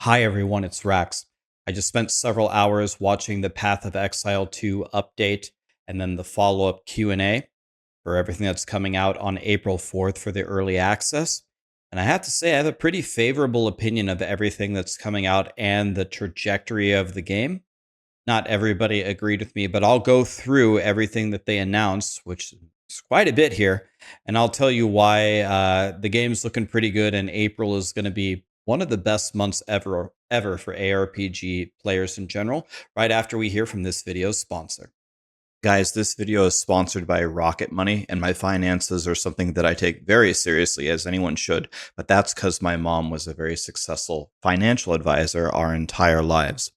Hi everyone, it's Rax. I just spent several hours watching the Path of Exile 2 update and then the follow-up Q&A for everything that's coming out on April 4th for the early access. And I have to say I have a pretty favorable opinion of everything that's coming out and the trajectory of the game. Not everybody agreed with me, but I'll go through everything that they announced, which is quite a bit here, and I'll tell you why the game's looking pretty good, and April is going to be one of the best months ever for ARPG players in general, right after we hear from this video's sponsor. Guys, this video is sponsored by Rocket Money, and my finances are something that I take very seriously, as anyone should, but that's because my mom was a very successful financial advisor our entire lives.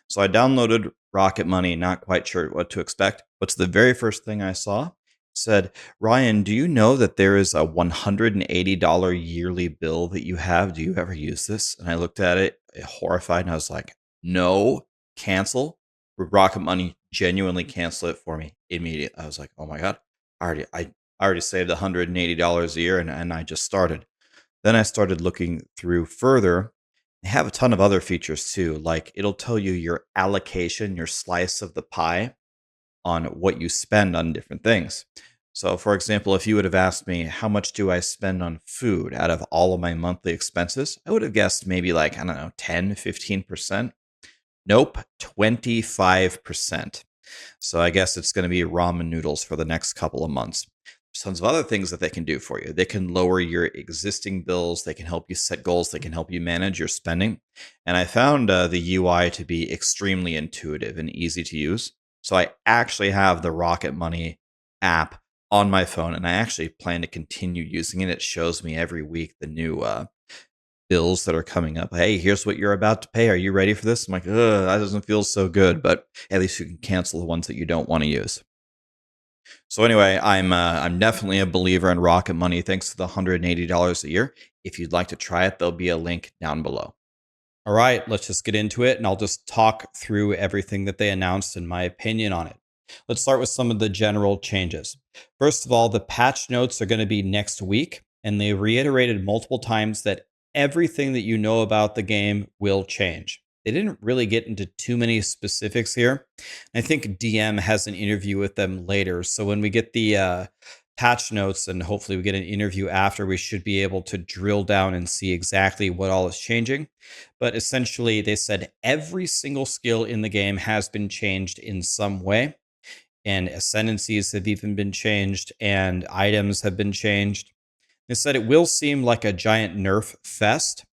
So I downloaded Rocket Money, not quite sure what to expect. What's the very first thing I saw? It said, Ryan, do you know that there is a $180 yearly bill that you have? Do you ever use this? And I looked at it horrified and I was like, no, cancel. Rocket Money genuinely cancel it for me immediately. I was like, oh my God, I already saved $180 a year and I just started. Then I started looking through further. They have a ton of other features too, like it'll tell you your allocation, your slice of the pie on what you spend on different things. So, for example, if you would have asked me, how much do I spend on food out of all of my monthly expenses? I would have guessed maybe like, I don't know, 10, 15%. Nope, 25%. So I guess it's going to be ramen noodles for the next couple of months. There's tons of other things that they can do for you. They can lower your existing bills. They can help you set goals. They can help you manage your spending. And I found the UI to be extremely intuitive and easy to use. So I actually have the Rocket Money app on my phone, and I actually plan to continue using it. It shows me every week the new bills that are coming up. Hey, here's what you're about to pay. Are you ready for this? I'm like, ugh, that doesn't feel so good, but at least you can cancel the ones that you don't want to use. So anyway, I'm definitely a believer in Rocket Money thanks to the $180 a year. If you'd like to try it, there'll be a link down below. All right, let's just get into it, and I'll just talk through everything that they announced and my opinion on it. Let's start with some of the general changes. First of all, the patch notes are going to be next week, and they reiterated multiple times that everything that you know about the game will change. They didn't really get into too many specifics here. I think DM has an interview with them later. So when we get the patch notes and hopefully we get an interview after, we should be able to drill down and see exactly what all is changing. But essentially, they said every single skill in the game has been changed in some way. And ascendancies have even been changed, and items have been changed. They said it will seem like a giant nerf fest,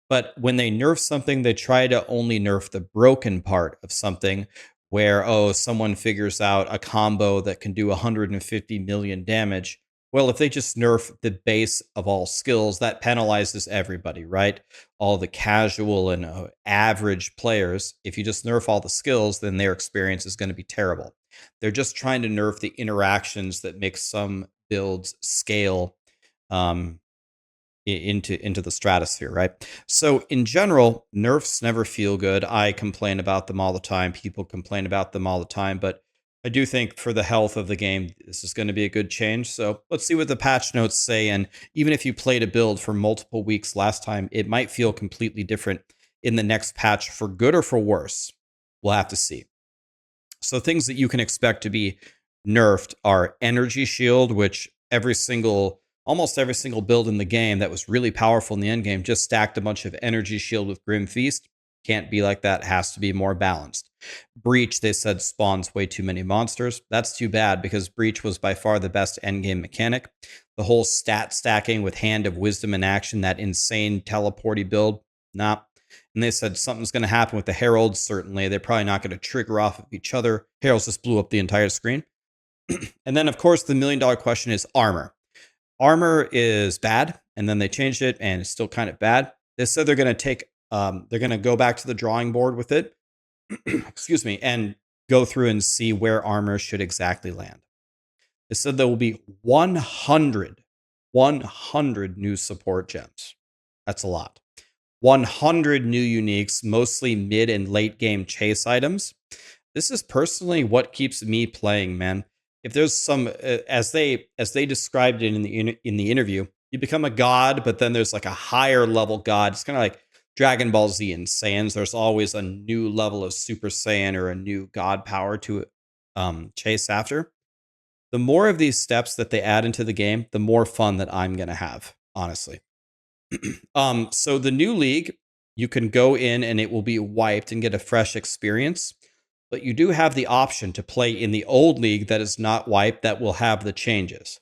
but when they nerf something, they try to only nerf the broken part of something where, oh, someone figures out a combo that can do 150 million damage. Well, if they just nerf the base of all skills, that penalizes everybody, right? All the casual and average players. If you just nerf all the skills, then their experience is going to be terrible. They're just trying to nerf the interactions that make some builds scale into the stratosphere, right? So in general, nerfs never feel good. I complain about them all the time. People complain about them all the time, but I do think for the health of the game, this is going to be a good change. So let's see what the patch notes say. And even if you played a build for multiple weeks last time, it might feel completely different in the next patch for good or for worse. We'll have to see. So things that you can expect to be nerfed are Energy Shield, which almost every single build in the game that was really powerful in the end game just stacked a bunch of Energy Shield with Grim Feast. Can't be like that. Has to be more balanced. Breach, they said, spawns way too many monsters. That's too bad because Breach was by far the best endgame mechanic. The whole stat stacking with Hand of Wisdom in action, that insane teleporty build, nah. And they said something's going to happen with the Heralds, certainly. They're probably not going to trigger off of each other. Heralds just blew up the entire screen. And then, of course, the million-dollar question is armor. Armor is bad, and then they changed it, and it's still kind of bad. They said they're going to go back to the drawing board with it, excuse me, and go through and see where armor should exactly land. They said there will be 100 new support gems. That's a lot. 100 new uniques, mostly mid and late game chase items. This is personally what keeps me playing, man. If there's some, as they described it in the interview, you become a god, but then there's like a higher level god. It's kind of like Dragon Ball Z and Saiyans, there's always a new level of Super Saiyan or a new god power to chase after. The more of these steps that they add into the game, the more fun that I'm going to have, honestly. So the new league, you can go in and it will be wiped and get a fresh experience. But you do have the option to play in the old league that is not wiped that will have the changes.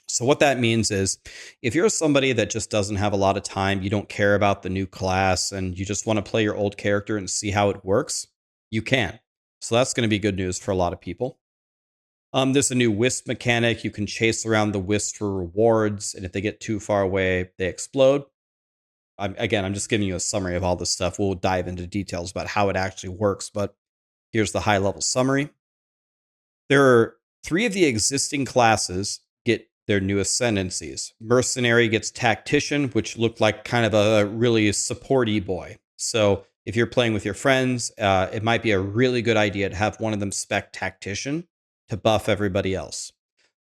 So what that means is if you're somebody that just doesn't have a lot of time, you don't care about the new class, and you just want to play your old character and see how it works, you can. So that's going to be good news for a lot of people. There's a new wisp mechanic. You can chase around the wisp for rewards, and if they get too far away, they explode. I'm just giving you a summary of all this stuff. We'll dive into details about how it actually works, but here's the high-level summary. There are 3 of the existing classes get their new ascendancies. Mercenary gets Tactician, which looked like kind of a really supporty boy. So if you're playing with your friends, it might be a really good idea to have one of them spec Tactician to buff everybody else.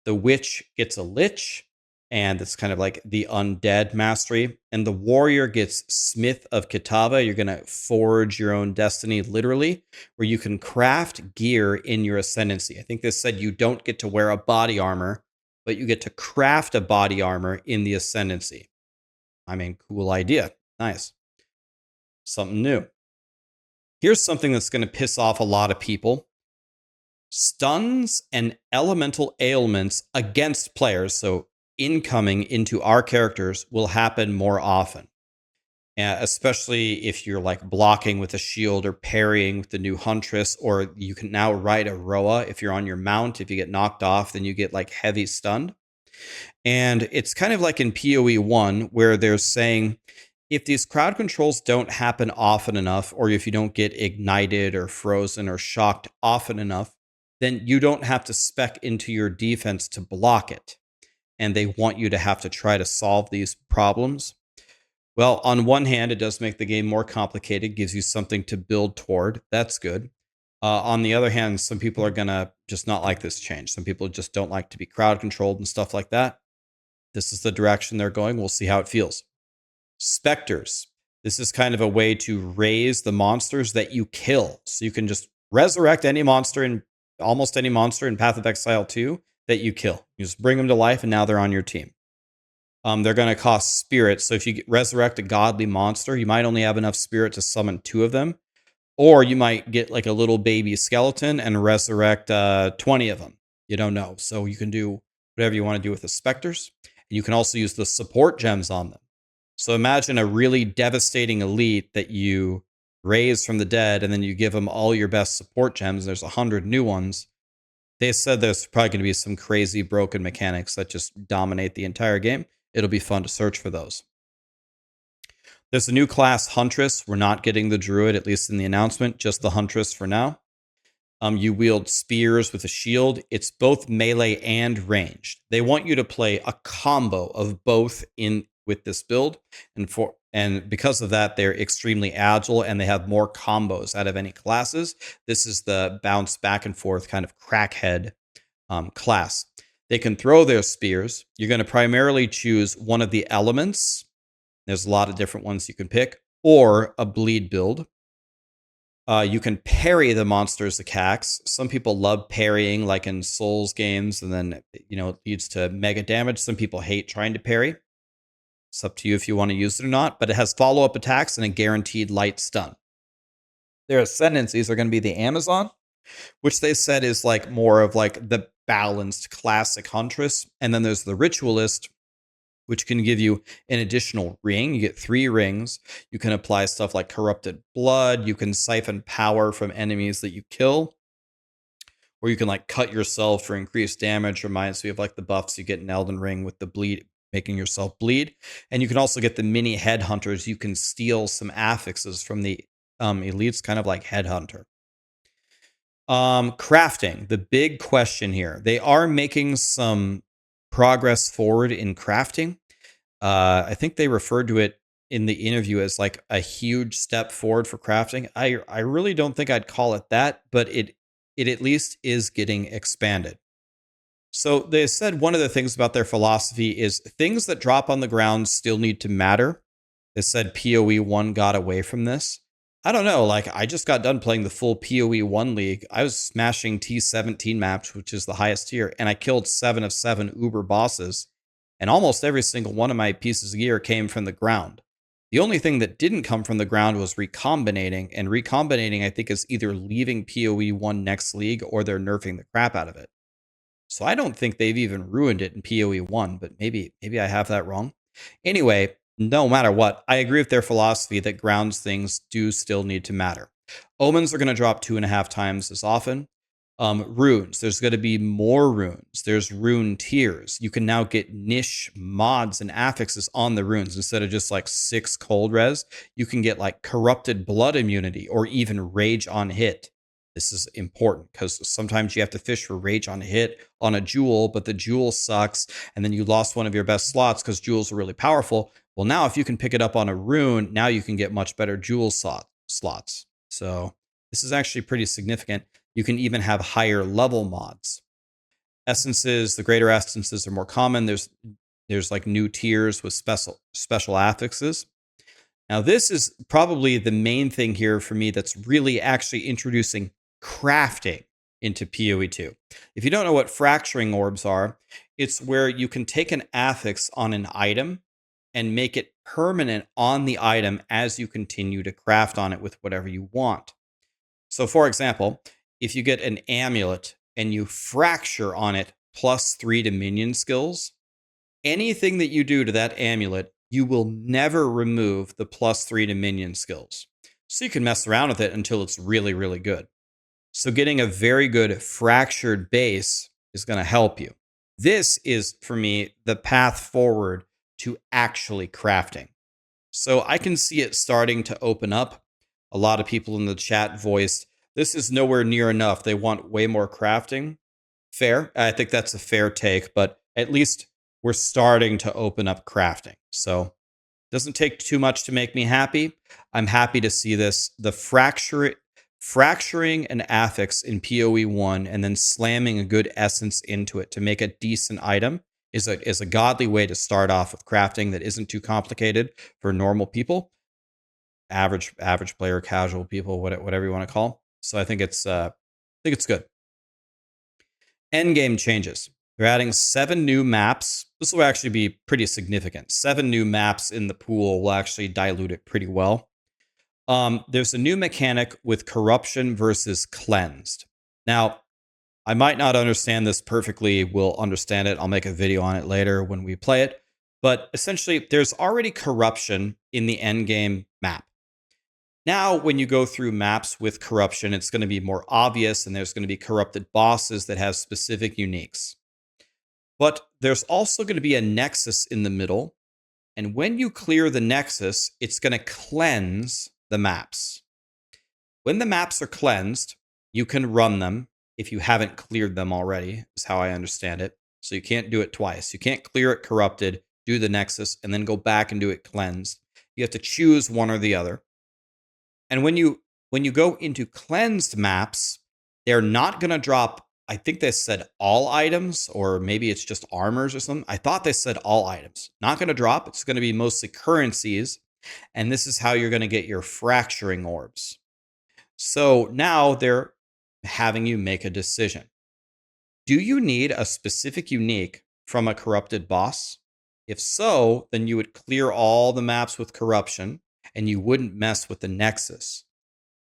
The Witch gets a Lich, and it's kind of like the undead mastery. And the Warrior gets Smith of Kitava. You're going to forge your own destiny, literally, where you can craft gear in your ascendancy. I think this said you don't get to wear a body armor, but you get to craft a body armor in the ascendancy. I mean, cool idea. Nice. Something new. Here's something that's going to piss off a lot of people. Stuns and elemental ailments against players, so incoming into our characters, will happen more often. Especially if you're like blocking with a shield or parrying with the new Huntress, or you can now ride a Roa if you're on your mount. If you get knocked off, then you get like heavy stunned. And it's kind of like in POE1 where they're saying if these crowd controls don't happen often enough, or if you don't get ignited or frozen or shocked often enough, then you don't have to spec into your defense to block it. And they want you to have to try to solve these problems. Well, on one hand, it does make the game more complicated, gives you something to build toward. That's good. On the other hand, some people are going to just not like this change. Some people just don't like to be crowd controlled and stuff like that. This is the direction they're going. We'll see how it feels. Specters. This is kind of a way to raise the monsters that you kill. So you can just resurrect any monster in almost any monster in Path of Exile 2 that you kill. You just bring them to life, and now they're on your team. They're going to cost spirit. So if you resurrect a godly monster, you might only have enough spirit to summon 2 of them. Or you might get like a little baby skeleton and resurrect 20 of them. You don't know. So you can do whatever you want to do with the specters. And you can also use the support gems on them. So imagine a really devastating elite that you raise from the dead, and then you give them all your best support gems. There's 100 new ones. They said there's probably going to be some crazy broken mechanics that just dominate the entire game. It'll be fun to search for those. There's a new class, Huntress. We're not getting the Druid, at least in the announcement, just the Huntress for now. You wield spears with a shield. It's both melee and ranged. They want you to play a combo of both in with this build, and because of that, they're extremely agile and they have more combos out of any classes. This is the bounce back and forth kind of crackhead class. They can throw their spears. You're going to primarily choose one of the elements. There's a lot of different ones you can pick, or a bleed build. You can parry the monster's attacks. Some people love parrying, like in Souls games, and then it leads to mega damage. Some people hate trying to parry. It's up to you if you want to use it or not, but it has follow-up attacks and a guaranteed light stun. Their ascendancies are going to be the Amazon, which they said is like more of like the balanced classic Huntress. And then there's the Ritualist, which can give you an additional ring. You get 3 rings. You can apply stuff like Corrupted Blood. You can siphon power from enemies that you kill. Or you can like cut yourself for increased damage. Reminds me of like the buffs you get in Elden Ring with the bleed, making yourself bleed. And you can also get the mini headhunters. You can steal some affixes from the elites, kind of like Headhunter. Crafting, the big question here. They are making some progress forward in crafting. I think they referred to it in the interview as like a huge step forward for crafting. I really don't think I'd call it that, but it at least is getting expanded. So they said one of the things about their philosophy is things that drop on the ground still need to matter. that said POE1 got away from this. I don't know. Like, I just got done playing the full POE1 League. I was smashing T17 maps, which is the highest tier, and I killed 7 of 7 Uber bosses. And almost every single one of my pieces of gear came from the ground. The only thing that didn't come from the ground was recombinating, and recombinating, I think, is either leaving POE1 next league or they're nerfing the crap out of it. So I don't think they've even ruined it in POE1, but maybe I have that wrong. Anyway, no matter what, I agree with their philosophy that grounds things do still need to matter. Omens are going to drop 2.5 times as often. Runes, there's going to be more runes. There's rune tiers. You can now get niche mods and affixes on the runes instead of just like 6 cold res. You can get like corrupted blood immunity or even rage on hit. This is important because sometimes you have to fish for rage on hit on a jewel, but the jewel sucks, and then you lost one of your best slots because jewels are really powerful. Well, now if you can pick it up on a rune, now you can get much better jewel slots. So this is actually pretty significant. You can even have higher level mods. Essences, the greater essences are more common. There's like new tiers with special affixes. Now, this is probably the main thing here for me that's really actually introducing crafting into PoE2. If you don't know what fracturing orbs are, it's where you can take an affix on an item and make it permanent on the item as you continue to craft on it with whatever you want. So, for example, if you get an amulet and you fracture on it +3 to minion skills, anything that you do to that amulet, you will never remove the +3 to minion skills. So you can mess around with it until it's really, really good. So getting a very good fractured base is going to help you. This is, for me, the path forward to actually crafting. So I can see it starting to open up. A lot of people in the chat voiced, this is nowhere near enough. They want way more crafting. Fair. I think that's a fair take, but at least we're starting to open up crafting. So it doesn't take too much to make me happy. I'm happy to see this. The fracturing an affix in PoE1 and then slamming a good essence into it to make a decent item is a godly way to start off with crafting that isn't too complicated for normal people, average player, casual people, whatever you want to call. So I think it's good. Endgame changes. They're adding 7 new maps. This will actually be pretty significant. 7 new maps in the pool will actually dilute it pretty well. There's a new mechanic with corruption versus cleansed. Now, I might not understand this perfectly. We'll understand it. I'll make a video on it later when we play it. But essentially, there's already corruption in the endgame map. Now, when you go through maps with corruption, it's going to be more obvious, and there's going to be corrupted bosses that have specific uniques. But there's also going to be a nexus in the middle. And when you clear the nexus, it's going to cleanse the maps. When the maps are cleansed, you can run them if you haven't cleared them already, is how I understand it. So you can't do it twice. You can't clear it corrupted, do the nexus, and then go back and do it cleansed. You have to choose one or the other. And when you go into cleansed maps, they're not going to drop, I think they said all items, or maybe it's just armors or something. I thought they said all items. Not going to drop. It's going to be mostly currencies. And this is how you're going to get your fracturing orbs. So now they're having you make a decision. Do you need a specific unique from a corrupted boss? If so, then you would clear all the maps with corruption and you wouldn't mess with the nexus.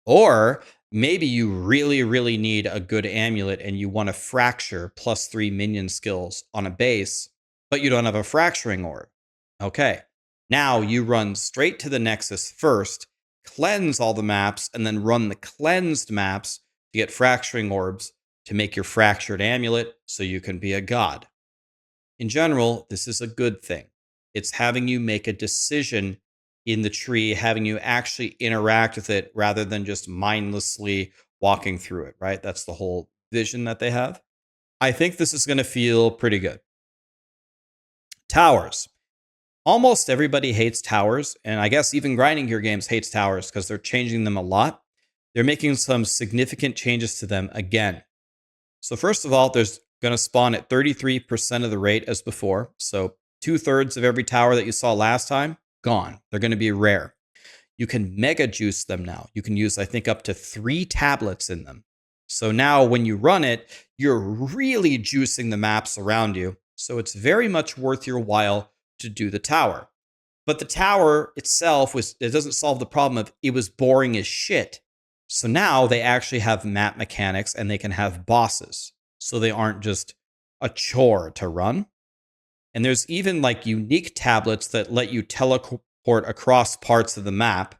Or maybe you really, really need a good amulet and you want to fracture +3 minion skills on a base, but you don't have a fracturing orb. Okay, now you run straight to the nexus first, cleanse all the maps, and then run the cleansed maps to get fracturing orbs to make your fractured amulet so you can be a god. In general, this is a good thing. It's having you make a decision in the tree, having you actually interact with it rather than just mindlessly walking through it, right? That's the whole vision that they have. I think this is going to feel pretty good. Towers. Almost everybody hates towers, and I guess even grinding gear games hates towers because they're changing them a lot. They're making some significant changes to them again. So first of all, there's going to spawn at 33% of the rate as before. So 2/3 of every tower that you saw last time gone. They're going to be rare. You can mega juice them now. You can use, I think, up to 3 tablets in them. So now when you run it, you're really juicing the maps around you. So it's very much worth your while to do the tower. But the tower itself it doesn't solve the problem of it was boring as shit. So now they actually have map mechanics and they can have bosses. So they aren't just a chore to run. And there's even like unique tablets that let you teleport across parts of the map.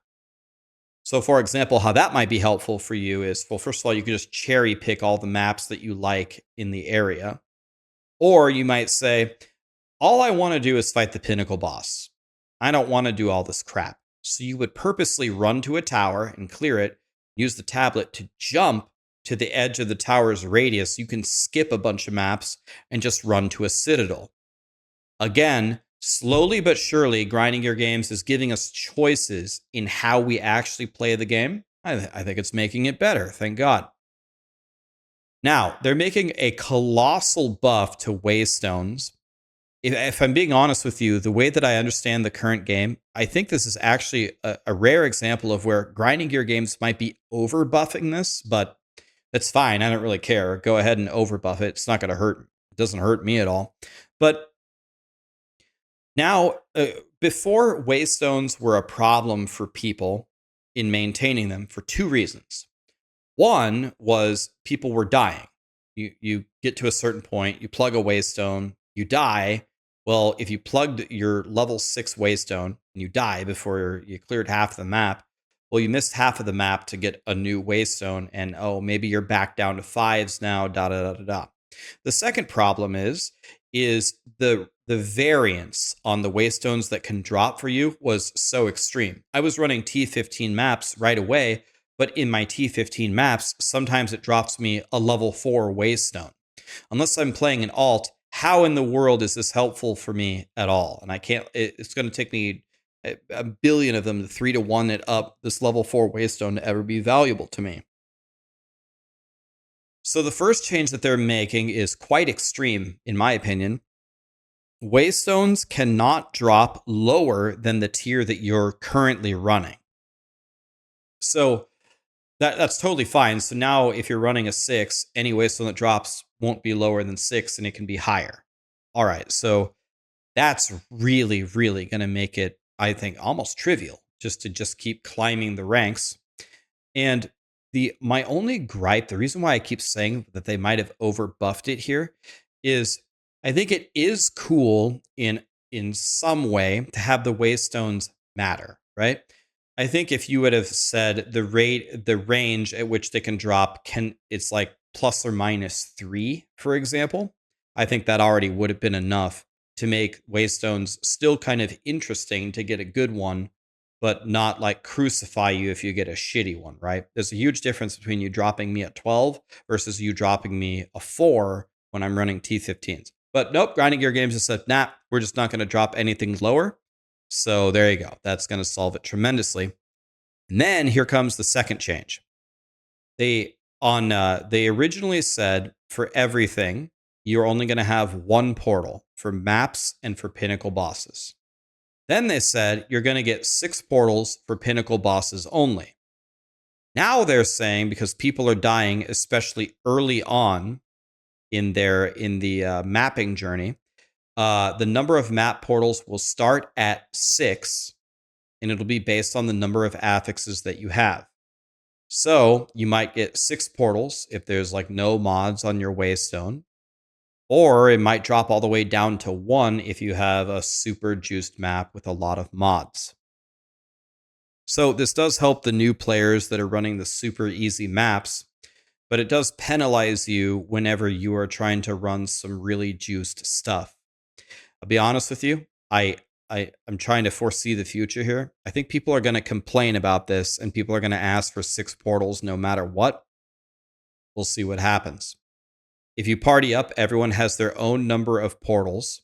So for example, how that might be helpful for you is, well, first of all, you can just cherry pick all the maps that you like in the area. Or you might say, all I want to do is fight the pinnacle boss. I don't want to do all this crap. So you would purposely run to a tower and clear it, use the tablet to jump to the edge of the tower's radius. You can skip a bunch of maps and just run to a citadel. Again, slowly but surely, Grinding Gear Games is giving us choices in how we actually play the game. I think it's making it better, thank God. Now, they're making a colossal buff to Waystones. If I'm being honest with you, the way that I understand the current game, I think this is actually a rare example of where Grinding Gear Games might be over buffing this, but that's fine. I don't really care. Go ahead and over buff it. It's not going to hurt. It doesn't hurt me at all. But now, before Waystones were a problem for people in maintaining them for 2 reasons. One was people were dying. You get to a certain point, you plug a Waystone, you die. Well, if you plugged your level 6 Waystone and you die before you cleared half the map, well, you missed half of the map to get a new Waystone, and oh, maybe you're back down to 5s now, da da da da da. The second problem is the variance on the Waystones that can drop for you was so extreme. I was running T15 maps right away, but in my T15 maps, sometimes it drops me a level 4 Waystone. Unless I'm playing an alt, how in the world is this helpful for me at all? And I can't, it's going to take me a billion of them to 3 to 1 it up this level 4 Waystone to ever be valuable to me. So the first change that they're making is quite extreme, in my opinion. Waystones cannot drop lower than the tier that you're currently running. So that's totally fine. So now if you're running a 6, any Waystone that drops won't be lower than 6 and it can be higher. All right, so that's really, really going to make it, I think, almost trivial just to keep climbing the ranks. And my only gripe, the reason why I keep saying that they might have over buffed it here, is I think it is cool in some way to have the Waystones matter, right? I think if you would have said the range at which they can drop it's like plus or minus 3, for example, I think that already would have been enough to make Waystones still kind of interesting to get a good one, but not like crucify you if you get a shitty one, right? There's a huge difference between you dropping me at 12 versus you dropping me a 4 when I'm running T15s. But nope, Grinding Gear Games just said, nah, we're just not going to drop anything lower. So there you go. That's going to solve it tremendously. And then here comes the second change. They originally said for everything, you're only going to have 1 portal for maps and for pinnacle bosses. Then they said you're going to get 6 portals for pinnacle bosses only. Now they're saying, because people are dying, especially early on in the mapping journey, the number of map portals will start at 6, and it'll be based on the number of affixes that you have. So you might get 6 portals if there's like no mods on your Waystone, or it might drop all the way down to 1 if you have a super juiced map with a lot of mods. So this does help the new players that are running the super easy maps, but it does penalize you whenever you are trying to run some really juiced stuff. I'll be honest with you, I'm trying to foresee the future here. I think people are going to complain about this, and people are going to ask for 6 portals no matter what. We'll see what happens. If you party up, everyone has their own number of portals.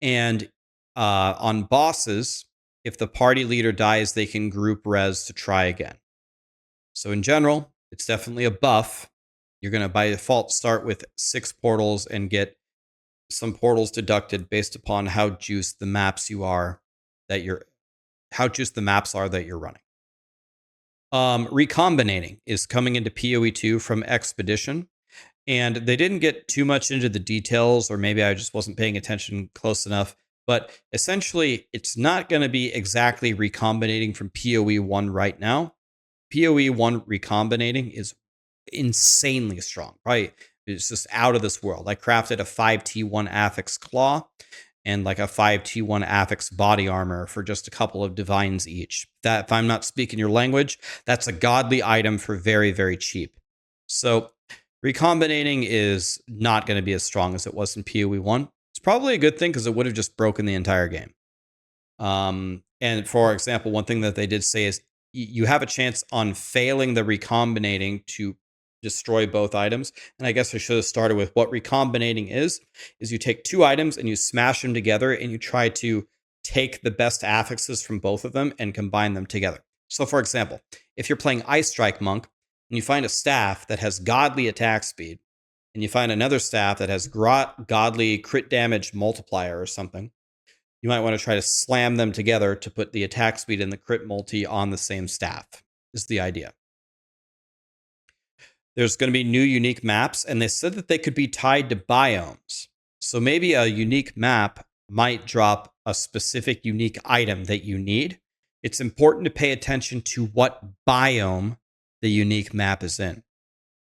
And on bosses, if the party leader dies, they can group res to try again. So in general, it's definitely a buff. You're going to by default start with 6 portals and get some portals deducted based upon how juiced the maps you are that you're juiced the maps are that you're running. Recombinating is coming into POE2 from Expedition. And they didn't get too much into the details, or maybe I just wasn't paying attention close enough. But essentially, it's not going to be exactly recombinating from PoE1 right now. PoE1 recombinating is insanely strong, right? It's just out of this world. I crafted a 5T1 Affix Claw and like a 5T1 Affix Body Armor for just a couple of divines each. That, if I'm not speaking your language, that's a godly item for very, very cheap. So recombinating is not going to be as strong as it was in PoE1. It's probably a good thing because it would have just broken the entire game. And for example, one thing that they did say is you have a chance on failing the recombinating to destroy both items. And I guess I should have started with what recombinating is you take two items and you smash them together and you try to take the best affixes from both of them and combine them together. So for example, if you're playing Ice Strike Monk and you find a staff that has godly attack speed and you find another staff that has godly crit damage multiplier or something, you might want to try to slam them together to put the attack speed and the crit multi on the same staff, is the idea. There's going to be new unique maps, and they said that they could be tied to biomes. So maybe a unique map might drop a specific unique item that you need. It's important to pay attention to what biome the unique map is in.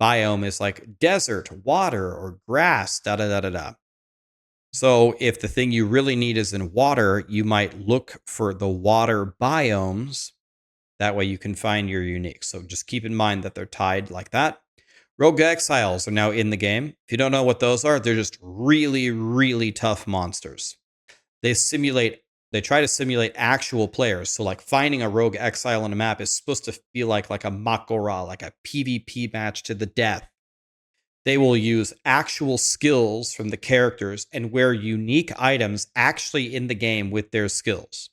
Biome is like desert, water, or grass, da-da-da-da-da. So if the thing you really need is in water, you might look for the water biomes. That way you can find your unique. So just keep in mind that they're tied like that. Rogue Exiles are now in the game. If you don't know what those are, they're just really, really tough monsters. They try to simulate actual players. So like finding a Rogue Exile on a map is supposed to feel like a Makora, like a PvP match to the death. They will use actual skills from the characters and wear unique items actually in the game with their skills.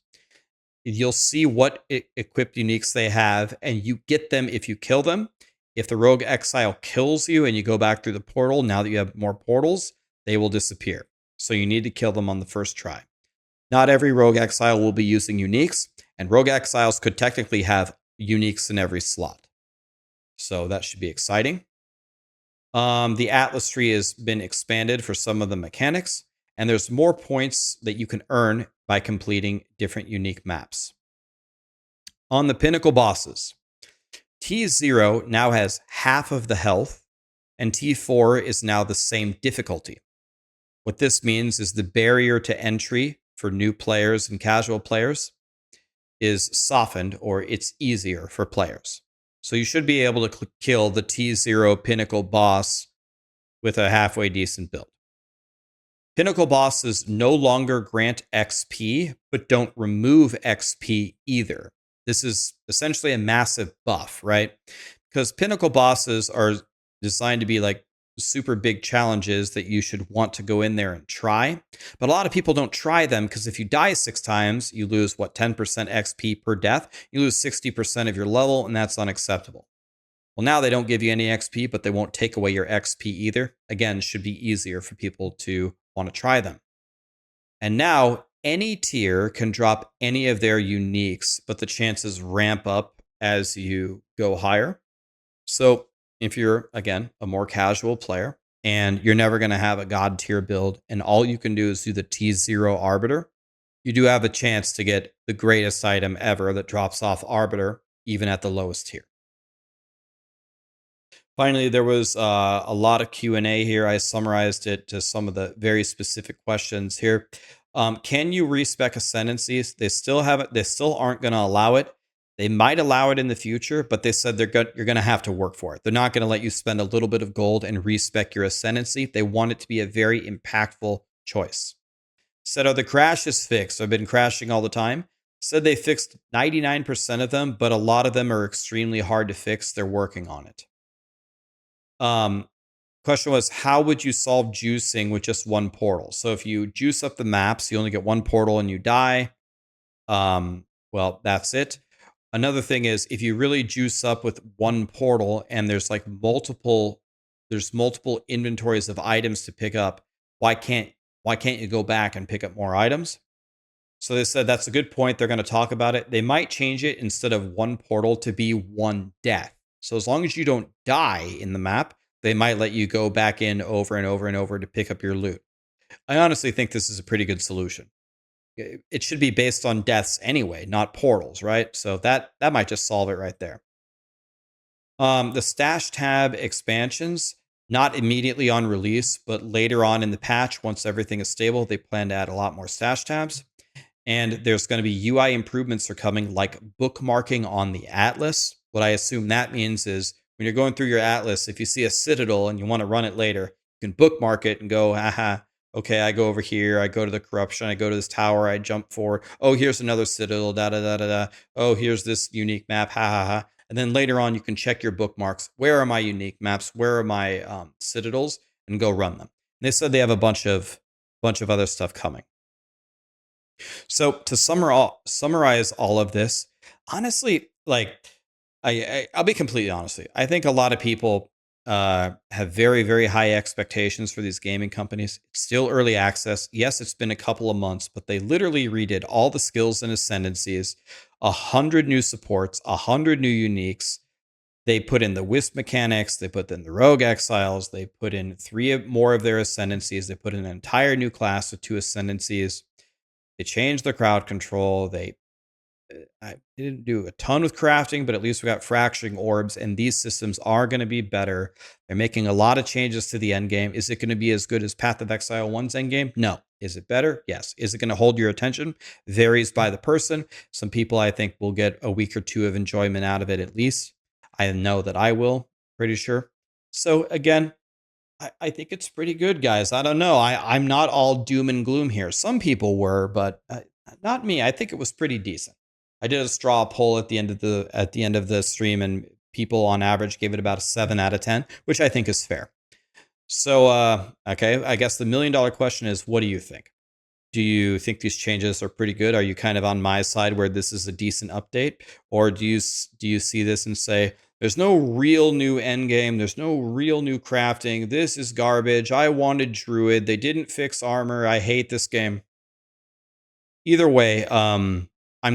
You'll see what equipped uniques they have, and you get them if you kill them. If the Rogue Exile kills you and you go back through the portal, now that you have more portals, they will disappear. So you need to kill them on the first try. Not every Rogue Exile will be using uniques, and Rogue Exiles could technically have uniques in every slot. So that should be exciting. The Atlas tree has been expanded for some of the mechanics, and there's more points that you can earn by completing different unique maps. On the pinnacle bosses, T0 now has half of the health, and T4 is now the same difficulty. What this means is the barrier to entry for new players and casual players is softened, or it's easier for players. So you should be able to kill the T0 pinnacle boss with a halfway decent build. Pinnacle bosses no longer grant XP, but don't remove XP either. This is essentially a massive buff, right? Because pinnacle bosses are designed to be like super big challenges that you should want to go in there and try. But a lot of people don't try them because if you die 6 times, you lose 10% XP per death. You lose 60% of your level, and that's unacceptable. Well, now they don't give you any XP, but they won't take away your XP either. Again, it should be easier for people to want to try them. And now any tier can drop any of their uniques, but the chances ramp up as you go higher. So if you're, again, a more casual player and you're never going to have a god tier build and all you can do is do the T0 Arbiter, you do have a chance to get the greatest item ever that drops off Arbiter, even at the lowest tier. Finally, there was a lot of Q&A here. I summarized it to some of the very specific questions here. Can you respec ascendancies? They still haven't. They still aren't going to allow it. They might allow it in the future, but they said you're going to have to work for it. They're not going to let you spend a little bit of gold and respec your ascendancy. They want it to be a very impactful choice. Said, are the crashes fixed? I've been crashing all the time. Said they fixed 99% of them, but a lot of them are extremely hard to fix. They're working on it. Question was, how would you solve juicing with just one portal? So if you juice up the maps, you only get one portal and you die. Well, that's it. Another thing is, if you really juice up with one portal and there's like multiple inventories of items to pick up, why can't you go back and pick up more items? So they said that's a good point. They're going to talk about it. They might change it instead of one portal to be one death. So as long as you don't die in the map, they might let you go back in over and over and over to pick up your loot. I honestly think this is a pretty good solution. It should be based on deaths anyway, not portals, right? So that might just solve it right there. The stash tab expansions, not immediately on release, but later on in the patch, once everything is stable, they plan to add a lot more stash tabs. And there's going to be UI improvements are coming, like bookmarking on the atlas. What I assume that means is when you're going through your atlas, if you see a citadel and you want to run it later, you can bookmark it and go, aha, okay, I go over here, I go to the corruption, I go to this tower, I jump forward. Oh, here's another citadel, da da da da da. Oh, here's this unique map, ha ha ha. And then later on, you can check your bookmarks. Where are my unique maps? Where are my citadels? And go run them. And they said they have a bunch of other stuff coming. So to summarize all of this, honestly, like I'll be completely honest. I think a lot of people have very, very high expectations for these gaming companies. It's still early access. Yes, it's been a couple of months, but they literally redid all the skills and ascendancies, 100 new supports, 100 new uniques. They put in the wisp mechanics. They put in the rogue exiles. They put in 3 more of their ascendancies. They put in an entire new class with 2 ascendancies. They changed the crowd control. They didn't do a ton with crafting, but at least we got fracturing orbs, and these systems are going to be better. They're making a lot of changes to the endgame. Is it going to be as good as Path of Exile 1's endgame? No. Is it better? Yes. Is it going to hold your attention? Varies by the person. Some people, I think, will get a week or 2 of enjoyment out of it at least. I know that I will, pretty sure. So again, I think it's pretty good, guys. I don't know. I'm not all doom and gloom here. Some people were, but not me. I think it was pretty decent. I did a straw poll at the end of the stream, and people on average gave it about a 7 out of 10, which I think is fair. So okay, I guess the $1 million question is, what do you think? Do you think these changes are pretty good? Are you kind of on my side where this is a decent update, or do you see this and say there's no real new endgame, there's no real new crafting, this is garbage, I wanted druid, they didn't fix armor, I hate this game? Either way, I'm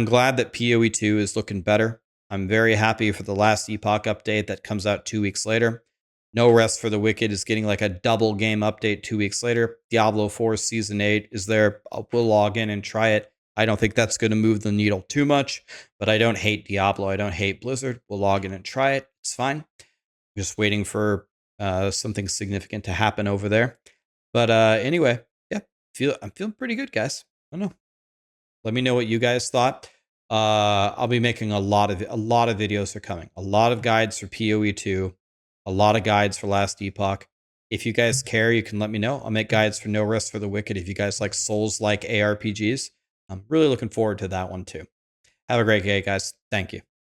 glad that POE2 is looking better. I'm very happy for the last Epoch update that comes out 2 weeks later. No Rest for the Wicked is getting like a double game update 2 weeks later. Diablo 4 Season 8 is there. We'll log in and try it. I don't think that's going to move the needle too much, but I don't hate Diablo. I don't hate Blizzard. We'll log in and try it. It's fine. Just waiting for something significant to happen over there. But anyway, yeah, I'm feeling pretty good, guys. I don't know. Let me know what you guys thought. I'll be making a lot of videos are coming. A lot of guides for POE2. A lot of guides for Last Epoch. If you guys care, you can let me know. I'll make guides for No Rest for the Wicked if you guys like Souls-like ARPGs. I'm really looking forward to that one too. Have a great day, guys. Thank you.